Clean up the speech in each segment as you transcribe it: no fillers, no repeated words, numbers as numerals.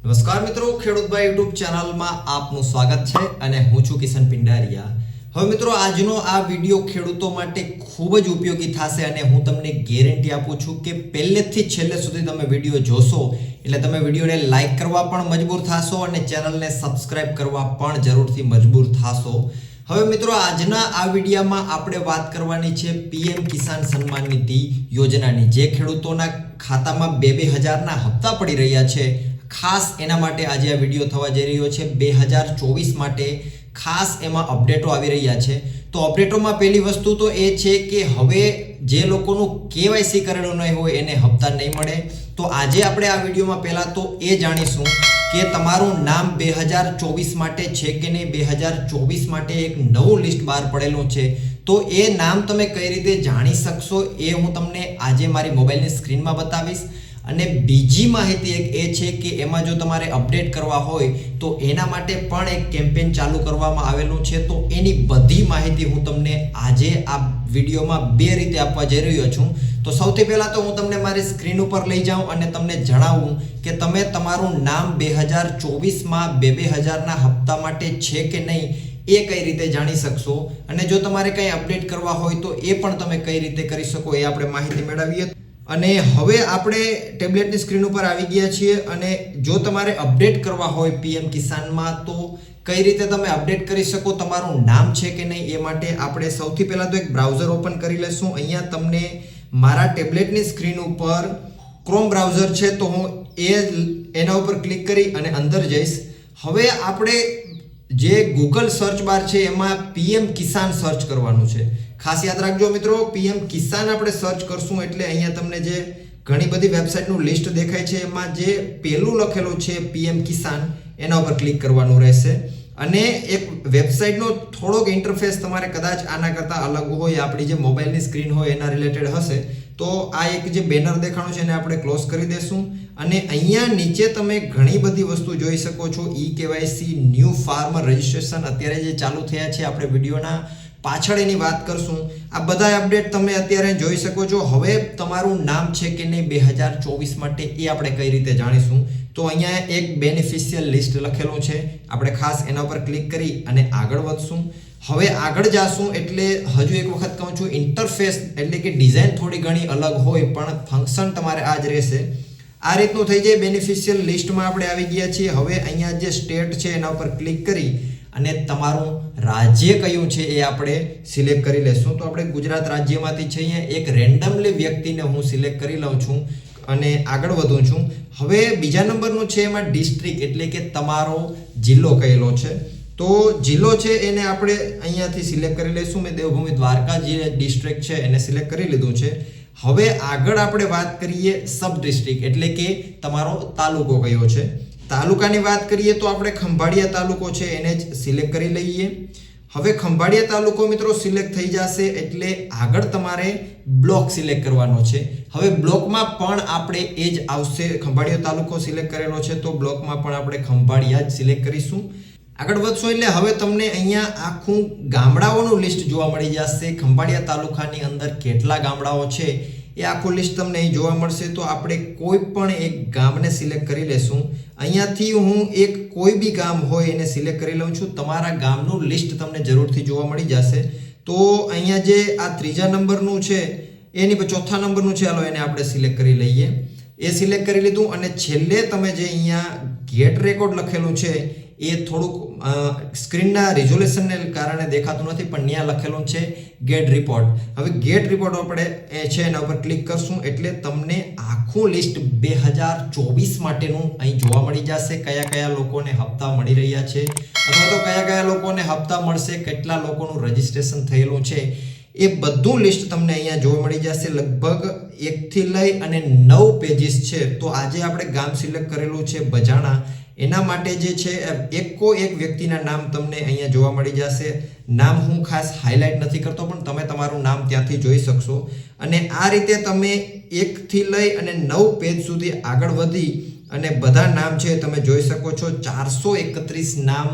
નમસ્કાર મિત્રો, ખેડૂતભાઈ યુટ્યુબ ચેનલમાં આપનું સ્વાગત છે અને હું છું કિશન પિંડારિયા। હવે મિત્રો, આજનો આ વિડિયો ખેડૂતો માટે ખૂબ જ ઉપયોગી થશે અને હું તમને ગેરંટી આપું છું કે પહેલેથી છેલ્લે સુધી તમે વિડિયો જોશો એટલે તમે વિડિયોને લાઈક કરવા પણ મજબૂર થશો અને ચેનલને સબસ્ક્રાઇબ કરવા પણ જરૂરથી મજબૂર થશો। હવે મિત્રો, આજના આ વિડિયોમાં આપણે વાત કરવાની છે પીએમ કિસાન સન્માન નિધિ યોજનાની, જે ખેડૂતોના ખાતામાં 2-2000 ના હપ્તા પડી રહ્યા છે। ખાસ એના માટે આજે આ વિડિયો થવા જઈ રહ્યો છે। 2024 માટે ખાસ એમાં અપડેટો આવી રહ્યા છે। તો અપડેટોમાં પહેલી વસ્તુ તો એ છે કે હવે જે લોકોનું કેવાયસી કરેલું નહીં હોય એને હપ્તા નહીં મળે। તો આજે આપણે આ વિડિયોમાં પહેલા તો એ જાણીશું કે તમારું નામ 2024 માટે છે કે નહીં। 2024 માટે એક નવું લિસ્ટ બહાર પડેલું છે, તો એ નામ તમે કઈ રીતે જાણી શકશો એ હું તમને આજે મારી મોબાઈલની સ્ક્રીનમાં બતાવીશ। અને બીજી માહિતી એક એ છે કે એમાં જો તમારે અપડેટ કરવા હોય તો એના માટે પણ એક કેમ્પેન ચાલુ કરવામાં આવેલું છે। તો એની બધી માહિતી હું તમને આજે આ વિડીયોમાં બે રીતે આપવા જઈ રહ્યો છું। તો સૌથી પહેલા તો હું તમને મારી સ્ક્રીન ઉપર લઈ જાઉં અને તમને જણાવું કે તમે તમારું નામ 2024માં 2-2000 ના હપ્તા માટે છે કે નહીં એ કઈ રીતે જાણી શકશો, અને જો તમારે કંઈ અપડેટ કરવા હોય તો એ પણ તમે કઈ રીતે કરી શકો એ આપણે માહિતી મેળવીએ। અને હવે આપણે ટેબ્લેટની સ્ક્રીન ઉપર આવી ગયા છીએ અને જો તમારે અપડેટ કરવા હોય પીએમ કિસાનમાં તો કઈ રીતે તમે અપડેટ કરી શકો, તમારું નામ છે કે નહીં એ માટે આપણે સૌથી પહેલા તો એક બ્રાઉઝર ઓપન કરી લેશું। અહીંયા તમને મારા ટેબ્લેટની સ્ક્રીન ઉપર ક્રોમ બ્રાઉઝર છે, તો હું એના ઉપર ક્લિક કરી અને અંદર જઈશ। હવે આપણે જે ગૂગલ સર્ચ બાર છે એમાં પીએમ કિસાન સર્ચ કરવાનું છે। ખાસ યાદ રાખજો મિત્રો, પીએમ કિસાન આપણે સર્ચ કરશું એટલે અહીંયા તમને જે ઘણી બધી વેબસાઇટનું લિસ્ટ દેખાય છે એમાં જે પહેલું લખેલું છે પીએમ કિસાન એના ઉપર ક્લિક કરવાનું રહેશે। અને એક વેબસાઇટનો થોડોક ઇન્ટરફેસ તમારે કદાચ આના કરતાં અલગ હોય, આપણી જે મોબાઈલની સ્ક્રીન હોય એના રિલેટેડ હશે। તો આ એક જે બેનર દેખાણું છે એને આપણે ક્લોઝ કરી દેશું અને અહીંયા નીચે તમે ઘણી બધી વસ્તુ જોઈ શકો છો। કેવાયસી ન્યૂ ફાર્મર રજિસ્ટ્રેશન અત્યારે જે ચાલુ થયા છે, આપણે વિડીયોના પાછળ એની વાત કરશું। આ બધા અપડેટ તમે અત્યારે જોઈ શકો છો। હવે તમારું નામ છે કે નહીં 2024 માટે એ આપણે કઈ રીતે જાણીશું, તો અહીંયા એક બેનિફિશિયલ લિસ્ટ લખેલું છે, આપણે ખાસ એના ઉપર ક્લિક કરી અને આગળ વધશું। હવે આગળ જાશું એટલે હજુ એક વખત કહું છું, ઇન્ટરફેસ એટલે કે ડિઝાઇન થોડી ઘણી અલગ હોય પણ ફંક્શન તમારે આ જ રહેશે। આ રીતનું થઈ જાય। બેનિફિશિયલ લિસ્ટમાં આપણે આવી ગયા છીએ। હવે અહીંયા જે સ્ટેટ છે એના ઉપર ક્લિક કરી અને તમારું રાજ્ય કયું છે એ આપણે સિલેક્ટ કરી લેશું। તો આપણે ગુજરાત રાજ્યમાંથી છે, અહીંયા એક રેન્ડમલી વ્યક્તિને હું સિલેક્ટ કરી લઉં છું અને આગળ વધું છું। હવે બીજા નંબરનું છે એમાં ડિસ્ટ્રિક્ટ એટલે કે તમારો જિલ્લો કહેલો છે, તો જિલ્લો છે એને આપણે અહીંયાથી સિલેક્ટ કરી લઈશું। મેં દેવભૂમિ દ્વારકા જે ડિસ્ટ્રિક્ટ છે એને સિલેક્ટ કરી લીધું છે। હવે આગળ આપણે વાત કરીએ સબ ડિસ્ટ્રિક્ટ એટલે કે તમારો તાલુકો કયો છે। તાલુકાની વાત કરીએ તો આપણે ખંભાળિયા તાલુકો છે એને જ સિલેક્ટ કરી લઈએ। હવે ખંભાળિયા તાલુકો મિત્રો સિલેક્ટ થઈ જશે એટલે આગળ તમારે બ્લોક સિલેક્ટ કરવાનો છે। હવે બ્લોકમાં પણ આપણે એ જ આવશે। ખંભાળિયા તાલુકો સિલેક્ટ કરેલો છે તો બ્લોકમાં પણ આપણે ખંભાળિયા જ સિલેક્ટ કરીશું। આગળ વધશો એટલે હવે તમને અહીંયા આખું ગામડાઓનું લિસ્ટ જોવા મળી જશે। ખંભાળિયા તાલુકાની અંદર કેટલા ગામડાઓ છે એ આખું લિસ્ટ તમને અહીં જોવા મળશે। તો આપણે કોઈ પણ એક ગામને સિલેક્ટ કરી લેશું। અહીંયાથી હું એક કોઈ બી ગામ હોય એને સિલેક્ટ કરી લઉં છું। તમારા ગામનું લિસ્ટ તમને જરૂરથી જોવા મળી જશે। તો અહીંયા જે આ ત્રીજા નંબરનું છે એની પર ચોથા નંબરનું છે, હાલો એને આપણે સિલેક્ટ કરી લઈએ। એ સિલેક્ટ કરી લીધું અને છેલ્લે તમે જે અહીંયા ગેટ રેકોર્ડ લખેલું છે એ થોડુંક સ્ક્રીનના રિઝોલ્યુશનને કારણે દેખાતું નથી, પણ ત્યાં લખેલું છે ગેટ રિપોર્ટ। હવે ગેટ રિપોર્ટ આપણે એ છે એના ઉપર ક્લિક કરશું એટલે તમને આખું લિસ્ટ 2024 માટેનું અહીં જોવા મળી જશે। કયા કયા લોકોને હપ્તા મળી રહ્યા છે અથવા તો કયા કયા લોકોને હપ્તા મળશે, કેટલા લોકોનું રજીસ્ટ્રેશન થયેલું છે એ બધું લિસ્ટ તમને અહીંયા જોવા મળી જશે। લગભગ 1 થી લઈ અને 9 પેજીસ છે। તો આજે આપણે ગામ સિલેક્ટ કરેલું છે બજાણા, એના માટે જે છે એકો એક વ્યક્તિના નામ તમને અહીંયા જોવા મળી જશે। નામ હું ખાસ હાઇલાઇટ નથી કરતો પણ તમે તમારું નામ ત્યાંથી જોઈ શકશો। અને આ રીતે તમે 1 થી લઈ અને 9 પેજ સુધી આગળ વધી અને બધા નામ છે તમે જોઈ શકો છો। 431 નામ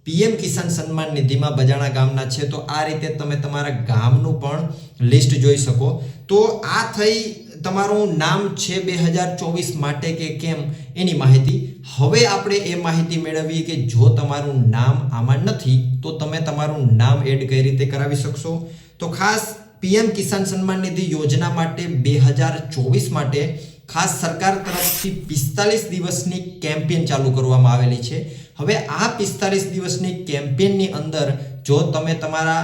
પીએમ કિસાન સન્માન નિધિમાં બજાણા ગામના છે। તો આ રીતે તમે તમારા ગામનું પણ લિસ્ટ જોઈ શકો। તો આ થઈ તમારું નામ છે 2024 માટે કે કેમ એની માહિતી. હવે આપણે એ માહિતી મેળવીએ કે જો તમારું નામ આમાં નથી તો તમે તમારું નામ એડ કઈ રીતે કરાવી શકશો. તો ખાસ પીએમ કિસાન સન્માન નિધિ યોજના માટે 2024 માટે ખાસ સરકાર તરફથી 45 દિવસની કેમ્પેન ચાલુ કરવામાં આવેલી છે. હવે આ 45 દિવસની કેમ્પેનની અંદર જો તમે તમારા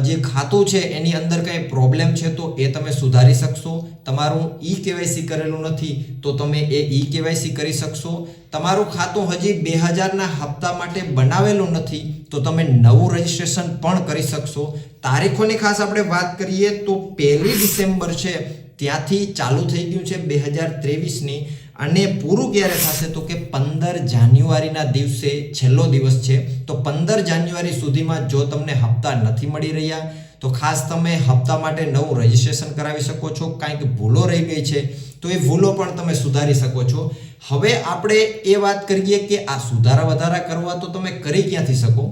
જે ખાતું છે એની અંદર કંઈ પ્રોબ્લેમ છે તો એ તમે સુધારી શકશો. તમારું ઈ-કેવાયસી કરેલું નથી તો તમે એ ઈ-કેવાયસી કરી શકશો. તમારું ખાતું હજી 2000 ના હપ્તા માટે બનાવેલું નથી તો તમે નવું રજીસ્ટ્રેશન પણ કરી શકશો. તારીખોની ખાસ આપણે વાત કરીએ તો 1 ડિસેમ્બર છે ત્યાંથી ચાલુ થઈ ગયું છે 2023ની અને પૂરું ક્યારે થશે તો કે 15 જાન્યુઆરીના દિવસે છેલ્લો દિવસ છે. તો 15 જાન્યુઆરી સુધીમાં જો તમને હપ્તા નથી મળી રહ્યા તો ખાસ તમે હપ્તા માટે નવું રજીસ્ટ્રેશન કરાવી શકો છો. કાંઈક ભૂલો રહી ગઈ છે તો એ ભૂલો પણ તમે સુધારી શકો છો. હવે આપણે એ વાત કરીએ કે આ સુધારા વધારા કરવા તો તમે કરી ક્યાંથી શકો.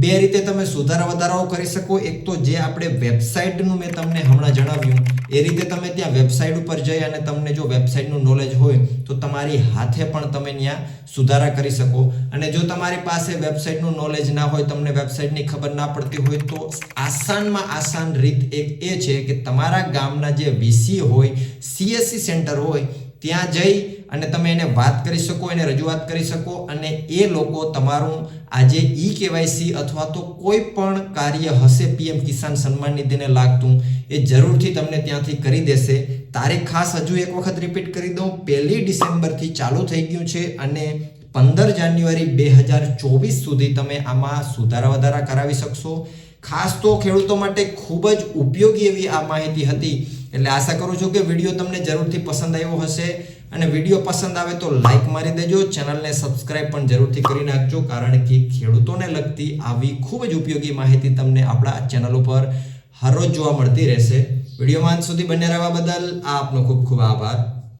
બે રીતે તમે સુધારા વધારાઓ કરી શકો. એક તો જે આપણે વેબસાઇટનું મેં તમને હમણાં જણાવ્યું એ રીતે તમે ત્યાં વેબસાઇટ ઉપર જઈ અને તમને જો વેબસાઇટનું નોલેજ હોય તો તમારી હાથે પણ તમે ત્યાં સુધારા કરી શકો. અને જો તમારી પાસે વેબસાઇટનું નોલેજ ના હોય, તમને વેબસાઇટની ખબર ના પડતી હોય તો આસાનમાં આસાન રીત એક એ છે કે તમારા ગામના જે વીસી હોય, સીએસસી સેન્ટર હોય ત્યાં જઈ અને તમે એને વાત કરી શકો, એને રજૂઆત કરી શકો અને એ લોકો તમારું આજે ઈ-કેવાયસી અથવા તો કોઈ પણ કાર્ય હશે પીએમ કિસાન સન્માન નિધિને લાગતું એ જરૂરથી તમને ત્યાંથી કરી દેશે. તારીખ ખાસ હજુ એક વખત રિપીટ કરી દઉં, 1 ડિસેમ્બરથી ચાલુ થઈ ગયું છે અને 15 જાન્યુઆરી 2024 સુધી તમે આમાં સુધારા વધારા કરાવી શકશો. ખાસ તો ખેડૂતો માટે ખૂબ જ ઉપયોગી એવી આ માહિતી હતી. એટલે આશા કરું છું કે વિડીયો તમને જરૂરથી પસંદ આવ્યો હશે અને વિડીયો પસંદ આવે તો લાઈક મારી દેજો, ચેનલને સબસ્ક્રાઇબ પણ જરૂરથી કરી નાખજો કારણ કે ખેડૂતોને લગતી આવી ખૂબ જ ઉપયોગી માહિતી તમને આપણા ચેનલ ઉપર હર રોજ જોવા મળતી રહેશે. વિડીયોમાં અંત સુધી બન્યા રહેવા બદલ આપનો ખૂબ ખૂબ આભાર.